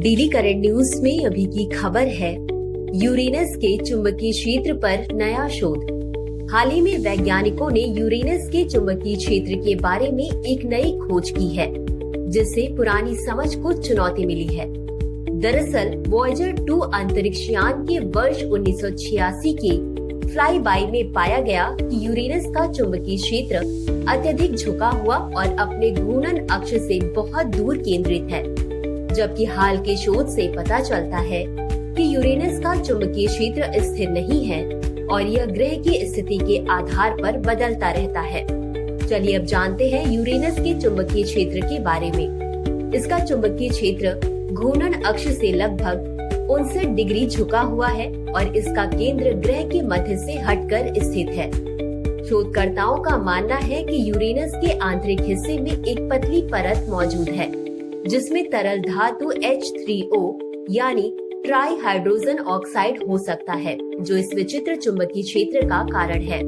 Daily current news में अभी की खबर है, यूरेनस के चुंबकीय क्षेत्र पर नया शोध। हाल ही में वैज्ञानिकों ने यूरेनस के चुंबकीय क्षेत्र के बारे में एक नई खोज की है, जिससे पुरानी समझ को चुनौती मिली है। दरअसल वॉयेजर 2 अंतरिक्ष यान के वर्ष 1986 के फ्लाई बाय में पाया गया कि यूरेनस का चुंबकीय क्षेत्र अत्यधिक झुका हुआ और अपने घूर्णन अक्ष से बहुत दूर केंद्रित है, जबकि हाल के शोध से पता चलता है कि यूरेनस का चुंबकीय क्षेत्र स्थिर नहीं है और यह ग्रह की स्थिति के आधार पर बदलता रहता है। चलिए अब जानते हैं यूरेनस के चुंबकीय क्षेत्र के बारे में। इसका चुंबकीय क्षेत्र घूर्णन अक्ष से लगभग 59 डिग्री झुका हुआ है और इसका केंद्र ग्रह के मध्य से हटकर स्थित है। शोधकर्ताओं का मानना है कि यूरेनस के आंतरिक हिस्से में एक पतली परत मौजूद है, जिसमें तरल धातु H3O यानी ट्राई हाइड्रोजन ऑक्साइड हो सकता है, जो इस विचित्र चुंबकीय क्षेत्र का कारण है।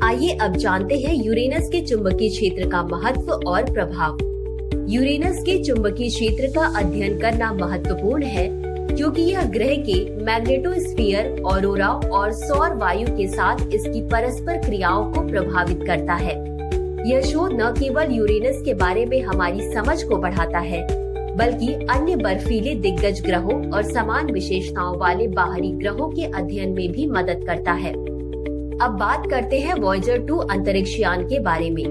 आइए अब जानते हैं यूरेनस के चुंबकीय क्षेत्र का महत्व और प्रभाव। यूरेनस के चुंबकीय क्षेत्र का अध्ययन करना महत्वपूर्ण है, क्योंकि यह ग्रह के मैग्नेटोस्फीयर, ऑरोरा और सौर वायु के साथ इसकी परस्पर क्रियाओं को प्रभावित करता है। यह शोध न केवल यूरेनस के बारे में हमारी समझ को बढ़ाता है, बल्कि अन्य बर्फीले दिग्गज ग्रहों और समान विशेषताओं वाले बाहरी ग्रहों के अध्ययन में भी मदद करता है। अब बात करते हैं वॉयेजर 2 अंतरिक्ष यान के बारे में।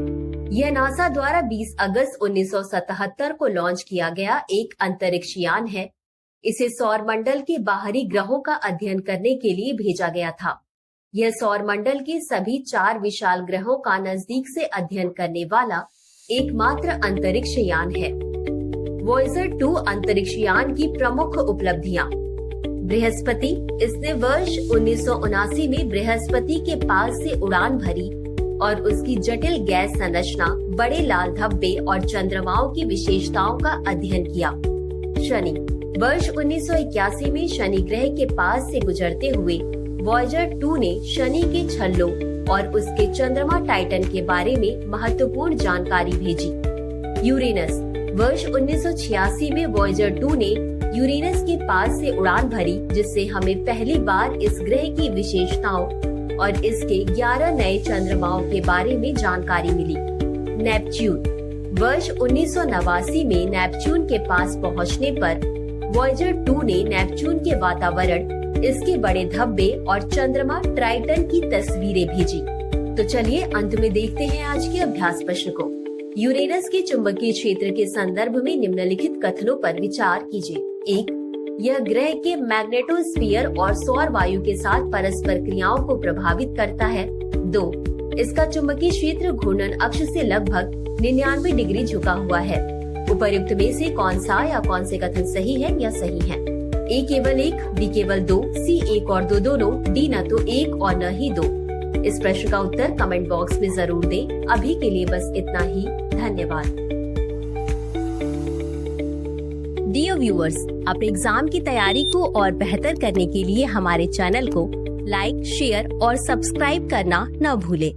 यह नासा द्वारा 20 अगस्त 1977 को लॉन्च किया गया एक अंतरिक्ष यान है। इसे सौर मंडल के बाहरी ग्रहों का अध्ययन करने के लिए भेजा गया था। यह सौर मंडल के सभी 4 विशाल ग्रहों का नजदीक से अध्ययन करने वाला एकमात्र अंतरिक्ष यान है। वॉयेजर 2 अंतरिक्ष यान की प्रमुख उपलब्धियां। बृहस्पति। इसने वर्ष 1979 में बृहस्पति के पास से उड़ान भरी और उसकी जटिल गैस संरचना, बड़े लाल धब्बे और चंद्रमाओं की विशेषताओं का अध्ययन किया। शनि। वर्ष 1981 में शनि ग्रह के पास से गुजरते हुए वॉयेजर 2 ने शनि के छल्लों और उसके चंद्रमा टाइटन के बारे में महत्वपूर्ण जानकारी भेजी। यूरेनस। वर्ष 1986 में वॉयेजर 2 ने यूरेनस के पास से उड़ान भरी, जिससे हमें पहली बार इस ग्रह की विशेषताओं और इसके 11 नए चंद्रमाओं के बारे में जानकारी मिली। नेपच्यून। वर्ष 1989 में नेपच्यून के पास पहुंचने पर वॉयेजर 2 ने नेपच्यून के वातावरण, इसके बड़े धब्बे और चंद्रमा ट्राइटन की तस्वीरें भेजी। तो चलिए अंत में देखते हैं आज के अभ्यास प्रश्न को। यूरेनस के चुंबकीय क्षेत्र के संदर्भ में निम्नलिखित कथनों पर विचार कीजिए। 1. यह ग्रह के मैग्नेटोस्फीयर और सौर वायु के साथ परस्पर क्रियाओं को प्रभावित करता है। 2. इसका चुंबकीय क्षेत्र घूर्णन अक्ष से लगभग 99 डिग्री झुका हुआ है। उपर्युक्त में से कौन सा या कौन से कथन सही है या सही है? A केवल 1, B केवल 2, C 1 और 2 दोनों, D न तो 1 और न ही 2। इस प्रश्न का उत्तर कमेंट बॉक्स में जरूर दें। अभी के लिए बस इतना ही। धन्यवाद। डियर व्यूअर्स, अपने एग्जाम की तैयारी को और बेहतर करने के लिए हमारे चैनल को लाइक, शेयर और सब्सक्राइब करना न भूलें।